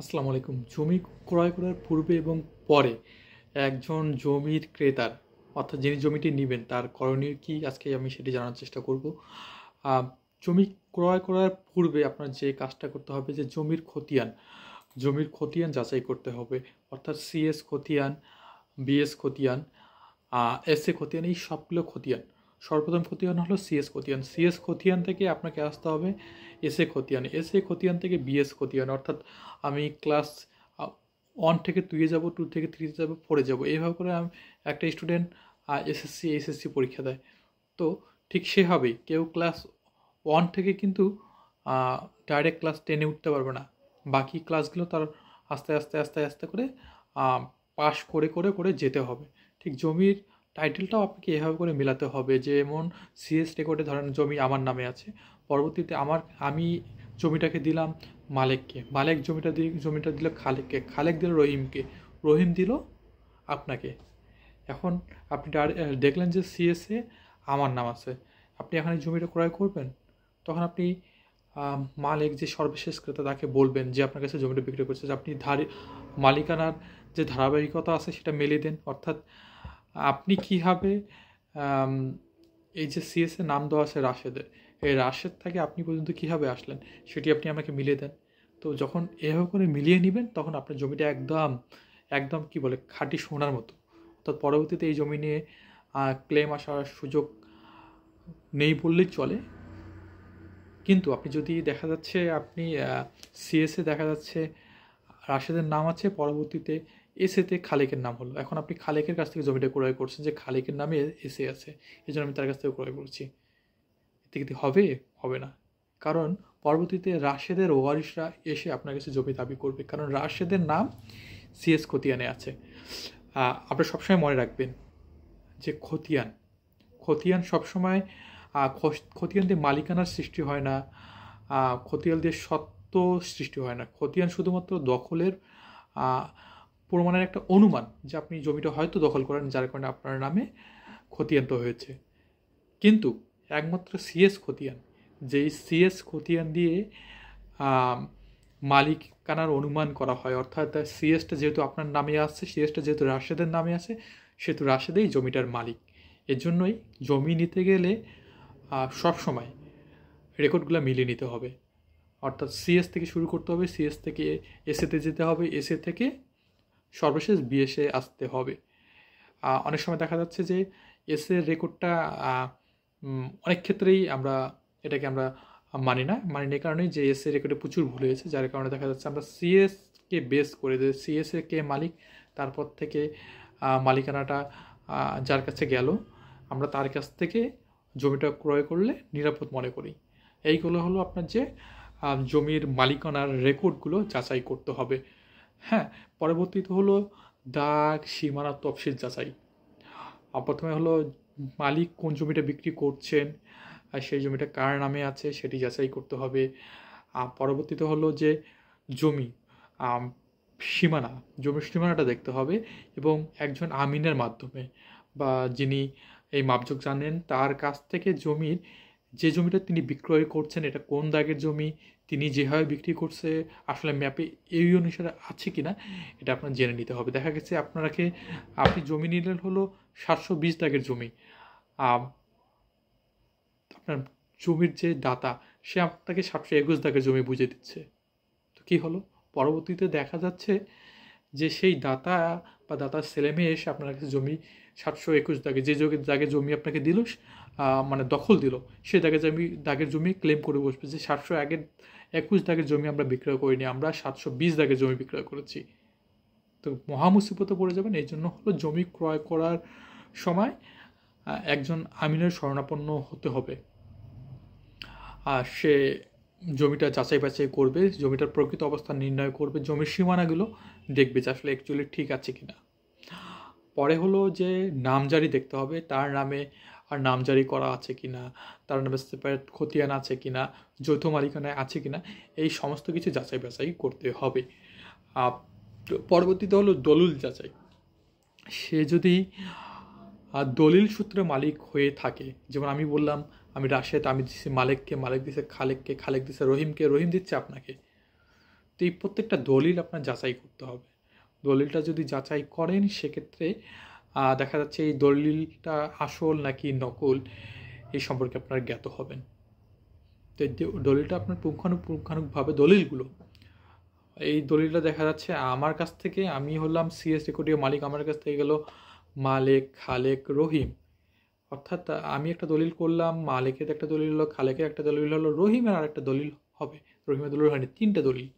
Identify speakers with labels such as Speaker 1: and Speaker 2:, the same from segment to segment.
Speaker 1: আসসালামু আলাইকুম। জমি ক্রয় করার পূর্বে এবং পরে একজন জমির ক্রেতার অর্থাৎ যিনি জমিটি নিবেন তার করণীয় কি, আজকে আমি সেটি জানার চেষ্টা করব। আহ, জমি ক্রয় করার পূর্বে আপনার যে কাজটা করতে হবে যে জমির খতিয়ান যাচাই করতে হবে। অর্থাৎ সিএস খতিয়ান, বিএস খতিয়ান, এসএ খতিয়ান, এই সবগুলো খতিয়ান। সর্বপ্রথম খতিয়ান হলো সিএস খতিয়ান। সিএস খতিয়ান থেকে আপনাকে আসতে হবে এসএ খতিয়ান। এসএ খতিয়ান থেকে বিএস খতিয়ান। অর্থাৎ আমি ক্লাস 1 থেকে 2-এ যাব, 2 থেকে 3-তে যাব, 4-এ যাব, এইভাবে করে আমি একটা স্টুডেন্ট এসএসসি এইচএসসি পরীক্ষা দেয়। তো ঠিক সেভাবেই কেউ ক্লাস 1 থেকে কিন্তু ডাইরেক্ট ক্লাস 10-এ উঠতে পারবে না। বাকি ক্লাসগুলো তার আস্তে আস্তে আস্তে আস্তে করে পাস করে করে করে যেতে হবে। ঠিক জমির টাইটেলটাও আপনাকে এভাবে করে মেলাতে হবে, যেমন সিএস রেকর্ডে ধরেন জমি আমার নামে আছে, পরবর্তীতে আমি জমিটাকে দিলাম মালেককে, মালেক জমিটা দিল খালেককে, খালেক দিল রহিমকে, রহিম দিল আপনাকে। এখন আপনি দেখলেন যে সিএসে আমার নাম আছে, আপনি এখন এই জমিটা ক্রয় করবেন, তখন আপনি মালিক যে সর্বশেষ ক্রেতা তাকে বলবেন যে আপনার কাছে জমিটা বিক্রি করছে, যে আপনি মালিকানার যে ধারাবাহিকতা আছে সেটা মেলে দেন। অর্থাৎ আপনি কীভাবে এই যে সিএসে নাম দেওয়া আছে রাশেদের, এই রাশেদ থেকে আপনি পর্যন্ত কীভাবে আসলেন সেটি আপনি আমাকে মিলিয়ে দেন। তো যখন এভাবে করে মিলিয়ে নেবেন তখন আপনার জমিটা একদম একদম কি বলে খাঁটি সোনার মতো। অর্থাৎ পরবর্তীতে এই জমি নিয়ে ক্লেম আসার সুযোগ নেই বললেই চলে। কিন্তু আপনি যদি দেখা যাচ্ছে আপনি সিএসে দেখা যাচ্ছে রাশেদের নাম আছে, পরবর্তীতে এসেতে খালেকের নাম হলো, এখন আপনি খালেকের কাছ থেকে জমিটা ক্রয় করছেন যে খালেকের নামে এসে আছে, এই জন্য আমি তার কাছ থেকে ক্রয় করছি। এতে কি হবে? হবে না। কারণ পরবর্তীতে রাশেদের ওয়ারিশরা এসে আপনার কাছে জমি দাবি করবে, কারণ রাশেদের নাম সিএস খতিয়ানে আছে। আপনি সবসময় মনে রাখবেন যে খতিয়ান সবসময় খতিয়ান দিয়ে মালিকানার সৃষ্টি হয় না, খতিয়ান দিয়ে সত্ত্ব সৃষ্টি হয় না। খতিয়ান শুধুমাত্র দখলের প্রমাণের একটা অনুমান, যে আপনি জমিটা হয়তো দখল করেন যার কারণে আপনার নামে খতিয়ান হয়েছে। কিন্তু একমাত্র সিএস খতিয়ান, যেই সিএস খতিয়ান দিয়ে মালিকানার অনুমান করা হয়, অর্থাৎ সিএসটা যেহেতু আপনার নামে আছে, সিএসটা যেহেতু রাশেদের নামে আছে, সেহেতু রাশেদেই জমিটার মালিক। এর জন্যই জমি নিতে গেলে সব সময় রেকর্ডগুলো মিলিয়ে নিতে হবে। অর্থাৎ সিএস থেকে শুরু করতে হবে, সিএস থেকে এসএতে যেতে হবে, এসএ থেকে সর্বশেষ বিএসএ আসতে হবে। অনেক সময় দেখা যাচ্ছে যে এসএর রেকর্ডটা অনেক ক্ষেত্রেই এটাকে আমরা মানি না এই কারণেই যে এসএ রেকর্ডে প্রচুর ভুল হয়েছে, যার কারণে দেখা যাচ্ছে আমরা সিএসকে বেস করে যে সিএসএ কে মালিক, তারপর থেকে মালিকানাটা যার কাছে গেল আমরা তার কাছ থেকে জমিটা ক্রয় করলে নিরাপদ মনে করি। এইগুলো হলো আপনার যে জমির মালিকানার রেকর্ডগুলো যাচাই করতে হবে। হ্যাঁ, পরবর্তীতে হলো দাগ, সীমানা, তফসিল যাচাই। প্রথমে হলো মালিক কোন জমিটা বিক্রি করছেন আর সেই জমিটা কার নামে আছে সেটি যাচাই করতে হবে। পরবর্তীতে হলো যে জমি জমির সীমানাটা দেখতে হবে, এবং একজন আমিনের মাধ্যমে বা যিনি এই মাপজোক জানেন তার কাছ থেকে যে জমিটা তিনি বিক্রয় করছেন এটা কোন দাগের জমি, তিনি যেভাবে বিক্রি করছে আসলে ম্যাপে এই অনুসারে আছে কিনা এটা আপনার জেনে নিতে হবে। দেখা গেছে আপনি জমি নিলেন হলো 720 দাগের জমি, আপনার জমির যে দাতা সে আপনাকে 721 দাগের জমি বুঝে দিচ্ছে। তো কী হলো, পরবর্তীতে দেখা যাচ্ছে যে সেই দাতা বা দাতার ছেলেমেয়ে এসে আপনার কাছে জমি 721 দাগে, যে দাগের জমি আপনাকে দিল মানে দখল দিল, সে দাগের জমি ক্লেম করে বসবে যে 721 দাগের জমি আমরা বিক্রয় করিনি, আমরা 720 দাগের জমি বিক্রয় করেছি। তো মহামুসিবতে পড়ে যাবেন। এই জন্য হলো জমি ক্রয় করার সময় একজন আমিনের শরণাপন্ন হতে হবে। আর সে জমিটা যাচাই বাছাই করবে, জমিটার প্রকৃত অবস্থান নির্ণয় করবে, জমির সীমানাগুলো দেখবে যে আসলে অ্যাকচুয়ালি ঠিক আছে কিনা। পরে হলো যে নামজারি দেখতে হবে, তার নামে আর নামজারি করা আছে কিনা, তার নামে সেপারেট খতিয়ান আছে কিনা, যৌথ মালিকানায় আছে কিনা, এই সমস্ত কিছু যাচাই বাছাই করতে হবে। পরবর্তীতে হলো দলিল যাচাই। সে যদি দলিল সূত্রে মালিক হয়ে থাকে, যেমন আমি বললাম আমি রাশেদ, আমি দিচ্ছি মালিককে, মালিক দিচ্ছে খালেককে, খালেক দিচ্ছে রহিমকে, রহিম দিচ্ছে আপনাকে। তো এই প্রত্যেকটা দলিল আপনার যাচাই করতে হবে। দলিলটা যদি যাচাই করেন সেক্ষেত্রে দেখা যাচ্ছে এই দলিলটা আসল নাকি নকল এই সম্পর্কে আপনারা জ্ঞাত হবেন। তো এই দলিলটা আপনার পুঙ্খানুপুঙ্খানুভাবে দলিলগুলো, এই দলিলটা দেখা যাচ্ছে আমার কাছ থেকে, আমি হলাম সিএস রেকর্ডীয় মালিক, আমার কাছ থেকে গেল মালেক, খালেক, রহিম। অর্থাৎ আমি একটা দলিল করলাম, মালিকের একটা দলিল হলো, খালেকের একটা দলিল হলো, রহিমের আর একটা দলিল হবে। রহিমের দলিল হয়নি, 3টা দলিল।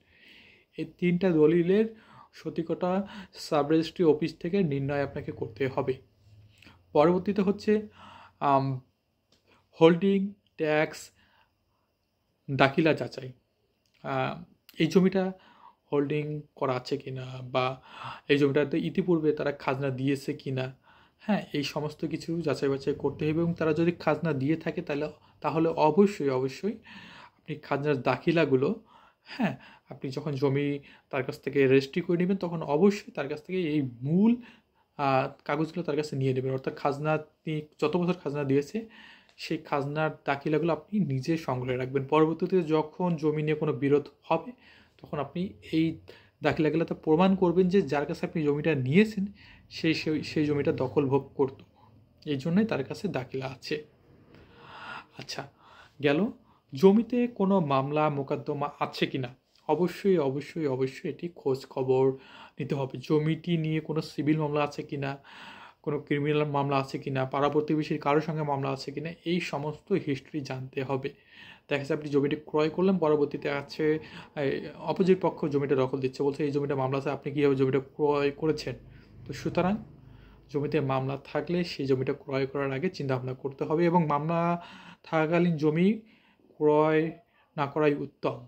Speaker 1: এই 3টা দলিলের সঠিকতা সাব রেজিস্ট্রি অফিস থেকে নির্ণয় আপনাকে করতে হবে। পরবর্তীতে হচ্ছে হোল্ডিং ট্যাক্স দাখিলা যাচাই। এই জমিটা হোল্ডিং করা আছে কিনা, বা এই জমিটাতে ইতিপূর্বে তারা খাজনা দিয়েছে কিনা, হ্যাঁ, এই সমস্ত কিছু যাচাই বাছাই করতে হবে। এবং তারা যদি খাজনা দিয়ে থাকে তাহলে অবশ্যই আপনি খাজনার দাখিলাগুলো, হ্যাঁ, আপনি যখন জমি তার কাছ থেকে রেজিস্ট্রি করে নেবেন তখন অবশ্যই তার কাছ থেকে এই মূল কাগজগুলো তার কাছে নিয়ে নেবেন। অর্থাৎ খাজনা যত বছর খাজনা দিয়েছে সেই খাজনার দাখিলাগুলো আপনি নিজে সংগ্রহে রাখবেন। পরবর্তীতে যখন জমি নিয়ে কোনো বিরোধ হবে তখন আপনি এই দাখিলাগুলোতে প্রমাণ করবেন যে যার কাছে আপনি জমিটা নিয়েছেন সেই জমিটা দখল ভোগ করত, এই জন্যই তার কাছে দাখিলা আছে। আচ্ছা, গেল জমিতে কোনো মামলা মোকদ্দমা আছে কিনা। অবশ্যই এটি খোঁজ খবর নিতে হবে। জমিটি নিয়ে কোনো সিভিল মামলা আছে কিনা, কোনো ক্রিমিনাল মামলা আছে কিনা, পাড়া প্রতিবেশীর কারোর সঙ্গে মামলা আছে কিনা, এই সমস্ত হিস্ট্রি জানতে হবে। দেখা যাচ্ছে আপনি জমিটি ক্রয় করলেন, পরবর্তীতে আছে অপোজিট পক্ষ জমিটা দখল দিচ্ছে, বলছে এই জমিটা মামলা আছে, আপনি কীভাবে জমিটা ক্রয় করেছেন। তো সুতরাং জমিতে মামলা থাকলে সেই জমিটা ক্রয় করার আগে চিন্তাভাবনা করতে হবে, এবং মামলা থাকাকালীন জমি ক্রয় না করাই উত্তম।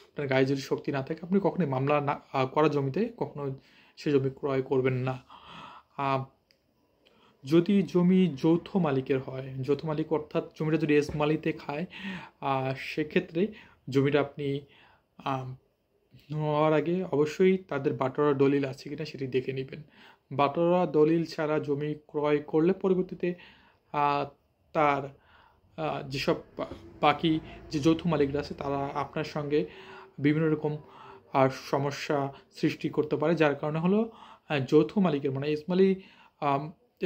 Speaker 1: আপনার গায়ে যদি শক্তি না থাকে আপনি কখনোই মামলা না করা জমিতে কখনো সে জমি ক্রয় করবেন না। যদি জমি যৌথ মালিকের হয়, যৌথ মালিক অর্থাৎ জমিটা যদি এজমালিতে খায়, সেক্ষেত্রে জমিটা আপনি নেওয়ার আগে অবশ্যই তাদের বাটোয়ারা দলিল আছে কিনা সেটি দেখে নেবেন। বাটোয়ারা দলিল ছাড়া জমি ক্রয় করলে পরবর্তীতে তার যেসব বাকি যে যৌথ মালিকরা আছে তারা আপনার সঙ্গে বিভিন্ন রকম সমস্যা সৃষ্টি করতে পারে, যার কারণে হলো যৌথ মালিকের মানে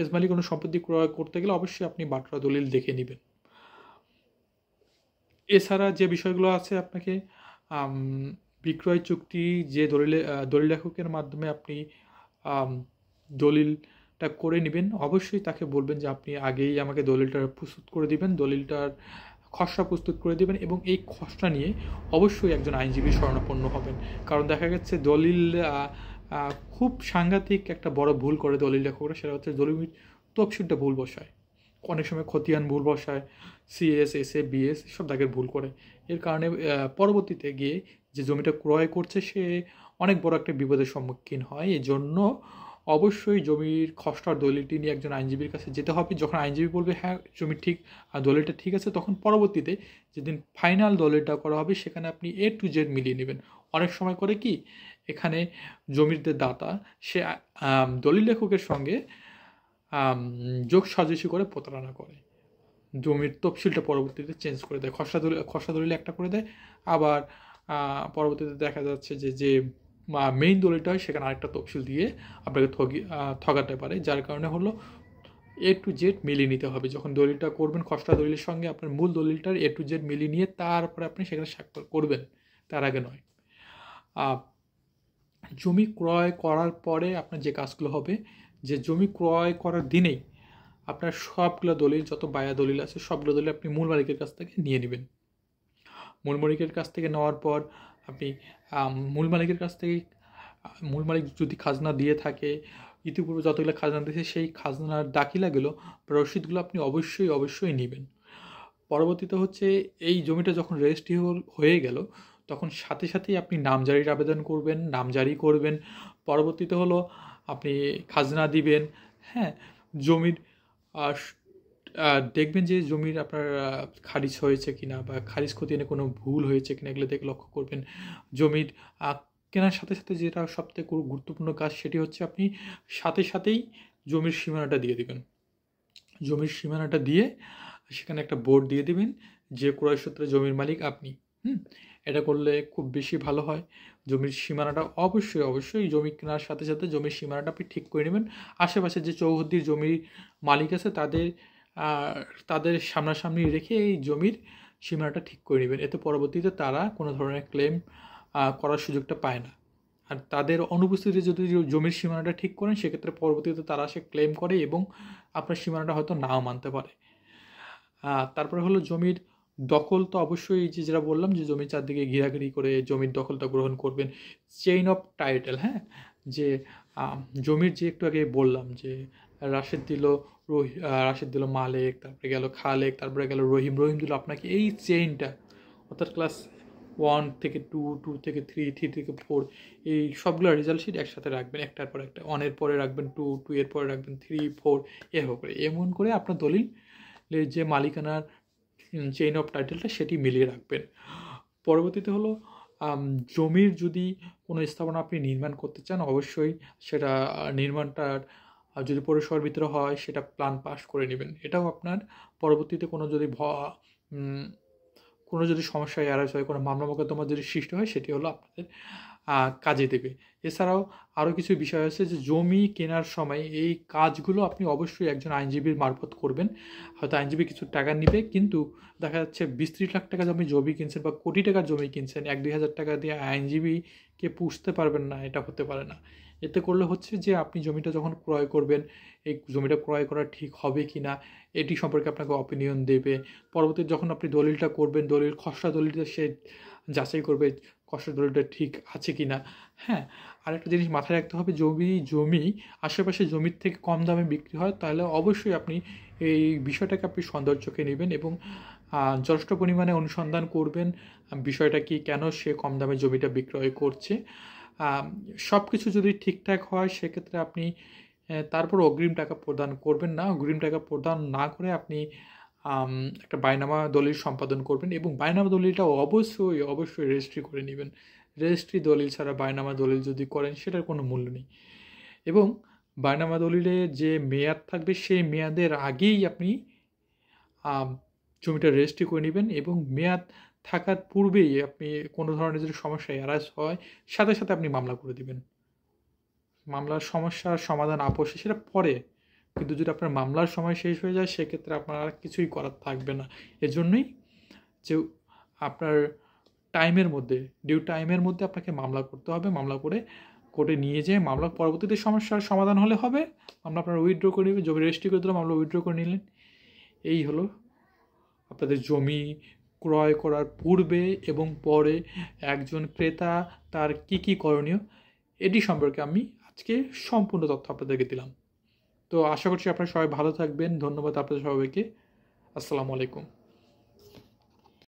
Speaker 1: এজমালি কোনো সম্পত্তি ক্রয় করতে গেলে অবশ্যই আপনি বাটোয়ারা দলিল দেখে নেবেন। এছাড়া যে বিষয়গুলো আছে, আপনাকে বিক্রয় চুক্তি যে দলিল লেখকের মাধ্যমে আপনি দলিলটা করে নেবেন, অবশ্যই তাকে বলবেন যে আপনি আগেই আমাকে দলিলটা প্রস্তুত করে দিবেন, দলিলটার খসড়া প্রস্তুত করে দেবেন, এবং এই খসড়া নিয়ে অবশ্যই একজন আইনজীবী শরণাপন্ন হবেন। কারণ দেখা গেছে দলিল খুব সাংঘাতিক একটা বড় ভুল করে দলিল লেখকরা, সেটা হচ্ছে দলিল তফসিলটা ভুল বসায়, অনেক সময় খতিয়ান ভুল বসায়, সিএস, এসএ, বিএস সব দাগের ভুল করে। এর কারণে পরবর্তীতে গিয়ে যে জমিটা ক্রয় করছে সে অনেক বড় একটা বিপদের সম্মুখীন হয়। এই জন্য অবশ্যই জমির খসড়ার দলিলটি নিয়ে একজন আইনজীবীর কাছে যেতে হবে। যখন আইনজীবী বলবে হ্যাঁ জমি ঠিক, দলিলটা ঠিক আছে, তখন পরবর্তীতে যেদিন ফাইনাল দলিলটা করা হবে সেখানে আপনি A to Z মিলিয়ে নেবেন। অনেক সময় করে কি, এখানে জমির যে দাতা সে দলিল লেখকের সঙ্গে যোগ সাজেশি করে প্রতারণা করে, জমির তফসিলটা পরবর্তীতে চেঞ্জ করে দেয়, খসড়া দলিল একটা করে দেয়, আবার পরবর্তীতে দেখা যাচ্ছে যে মেইন দলিলটা হয় সেখানে আরেকটা তফসিল দিয়ে আপনাকে ঠকাতে পারে। যার কারণে হলো A to Z মিলিয়ে নিতে হবে। যখন দলিলটা করবেন খসড়া দলিলের সঙ্গে আপনার মূল দলিলটার A to Z মিলিয়ে নিয়ে তারপরে আপনি সেখানে স্বাক্ষর করবেন, তার আগে নয়। জমি ক্রয় করার পরে আপনার যে কাজগুলো হবে, যে জমি ক্রয় করার দিনেই আপনার সবগুলো দলিল, যত বায়া দলিল আছে সবগুলো দলিল আপনি মূল মালিকের কাছ থেকে নিয়ে নেবেন। মূল মালিকের কাছ থেকে নেওয়ার পর আপনি মূল মালিক যদি খাজনা দিয়ে থাকে, ইতিপূর্বে যতগুলো খাজনা দিয়েছে সেই খাজনার দাখিলাগুলো, রসিদগুলো আপনি অবশ্যই নেবেন। পরবর্তীতে হচ্ছে এই জমিটা যখন রেজিস্ট্রি হয়ে গেল তখন সাথে সাথেই আপনি নামজারির আবেদন করবেন, নামজারি করবেন। পরবর্তীতে হলো আপনি খাজনা দিবেন, হ্যাঁ, জমির দেখবেন যে জমির আপনার খারিজ হয়েছে কিনা বা খারিজ খতিয়ানে কোনো ভুল হয়েছে কিনা এগুলো দেখে লক্ষ্য করবেন। জমির কেনার সাথে সাথে যেটা সবথেকে গুরুত্বপূর্ণ কাজ সেটি হচ্ছে আপনি সাথেই জমির সীমানাটা দিয়ে দিবেন। জমির সীমানাটা দিয়ে সেখানে একটা বোর্ড দিয়ে দিবেন যে ক্রয় সূত্রে জমির মালিক আপনি। এটা করলে খুব বেশি ভালো হয়। জমির সীমানাটা অবশ্যই জমি কেনার সাথে সাথে জমির সীমানাটা আপনি ঠিক করে নেবেন। আশেপাশে যে চৌহদ্দির জমির মালিক আছে তাদের সামনাসামনি রেখে এই জমির সীমানাটা ঠিক করে নেবেন। এতে পরবর্তীতে তারা কোনো ধরনের ক্লেম করার সুযোগটা পায় না। আর তাদের অনুপস্থিতিতে যদি জমির সীমানাটা ঠিক করেন, সেক্ষেত্রে পরবর্তীতে তারা সে ক্লেম করে এবং আপনার সীমানাটা হয়তো নাও মানতে পারে। তারপরে হলো জমির দখল। তো অবশ্যই যেটা বললাম যে জমির চারদিকে ঘেরাঘিরি করে জমির দখলটা গ্রহণ করবেন। চেইন অফ টাইটেল, হ্যাঁ, যে জমির যে একটু আগে বললাম যে রাশেদ দিল মালেক, তারপরে গেল খালেক, তারপরে গেল রহিম দিল আপনাকে। এই চেইনটা অর্থাৎ ক্লাস 1 থেকে 2, 2 থেকে 3, 3 থেকে 4, এই সবগুলো রেজাল্ট শিট একসাথে রাখবেন, একটার পর একটা। 1 এর পরে রাখবেন 2, 2 এর পরে রাখবেন 3, 4, এভাবে করে। এমন করে আপনার দলিলের যে মালিকানার চেইন অফ টাইটেলটা সেটি মিলিয়ে রাখবেন। পরবর্তীতে হলো জমির যদি কোনো স্থাপনা আপনি নির্মাণ করতে চান, অবশ্যই সেটা নির্মাণটার যদি পৌরসভার ভিতরে হয় সেটা প্ল্যান পাস করে নেবেন। এটাও আপনার পরবর্তীতে কোনো যদি সমস্যা এড়াতে হয়, কোনো মামলা মোকদ্দমা যদি সৃষ্টি হয়, সেটি হলো আপনাদের কাজে দেবে। এছাড়াও আরও কিছু বিষয় আছে যে জমি কেনার সময় এই কাজগুলো আপনি অবশ্যই একজন আইনজীবীর মারফত করবেন। হয়তো আইনজীবী কিছু টাকা নেবে, কিন্তু দেখা যাচ্ছে 20-30 লাখ টাকা জমি কিনছেন বা কোটি টাকার জমি কিনছেন, 1-2 হাজার টাকা দিয়ে আইনজীবীকে পুষতে পারবেন না, এটা হতে পারে না। এতে করলে হচ্ছে যে আপনি জমিটা যখন ক্রয় করবেন, এই জমিটা ক্রয় করা ঠিক হবে কি না এটি সম্পর্কে আপনাকে অপিনিয়ন দেবে। পরবর্তীতে যখন আপনি দলিলটা করবেন, খসড়া দলিলটা সে যাচাই করবে খসড়া দলিলটা ঠিক আছে কি না। হ্যাঁ, আরেকটা জিনিস মাথায় রাখতে হবে, জমি আশেপাশে জমির থেকে কম দামে বিক্রি হয়, তাহলে অবশ্যই আপনি এই বিষয়টাকে আপনি সৌন্দর্যকে নেবেন এবং যথেষ্ট পরিমাণে অনুসন্ধান করবেন বিষয়টা কি, কেন সে কম দামে জমিটা বিক্রয় করছে। সব কিছু যদি ঠিকঠাক হয়, সেক্ষেত্রে আপনি তারপর অগ্রিম টাকা প্রদান করবেন না। অগ্রিম টাকা প্রদান না করে আপনি একটা বায়নামা দলিল সম্পাদন করবেন এবং বায়নামা দলিলটা অবশ্যই রেজিস্ট্রি করে নেবেন। রেজিস্ট্রি দলিল ছাড়া বায়নামা দলিল যদি করেন, সেটার কোনো মূল্য নেই। এবং বায়নামা দলিলে যে মেয়াদ থাকবে, সেই মেয়াদের আগেই আপনি জমিটা রেজিস্ট্রি করে নেবেন এবং মেয়াদ থাকার পূর্বেই আপনি কোনো ধরনের যদি সমস্যা এড়াস হয়, সাথে সাথে আপনি মামলা করে দিবেন। মামলার সমস্যার সমাধান আপোষে সেটা পরে, কিন্তু যদি আপনার মামলার সময় শেষ হয়ে যায়, সেক্ষেত্রে আপনার আর কিছুই করার থাকবে না। এজন্যই যে আপনার ডিউ টাইমের মধ্যে আপনাকে মামলা করতে হবে। মামলা করে কোর্টে নিয়ে যেয়ে মামলা পরবর্তীতে সমস্যার সমাধান হলে হবে, মামলা আপনারা উইথড্র করে নেবেন। জমি রেজিস্ট্রি করে দিলাম, মামলা উইথড্র করে নিলেন। এই হলো আপনাদের জমি ক্রয় করার পূর্বে এবং পরে একজন ক্রেতা তার কী করণীয়, এটি সম্পর্কে আমি আজকে সম্পূর্ণ তথ্য আপনাদেরকে দিলাম। তো আশা করছি আপনারা সবাই ভালো থাকবেন। ধন্যবাদ আপনাদের সবাইকে। আসসালামু আলাইকুম।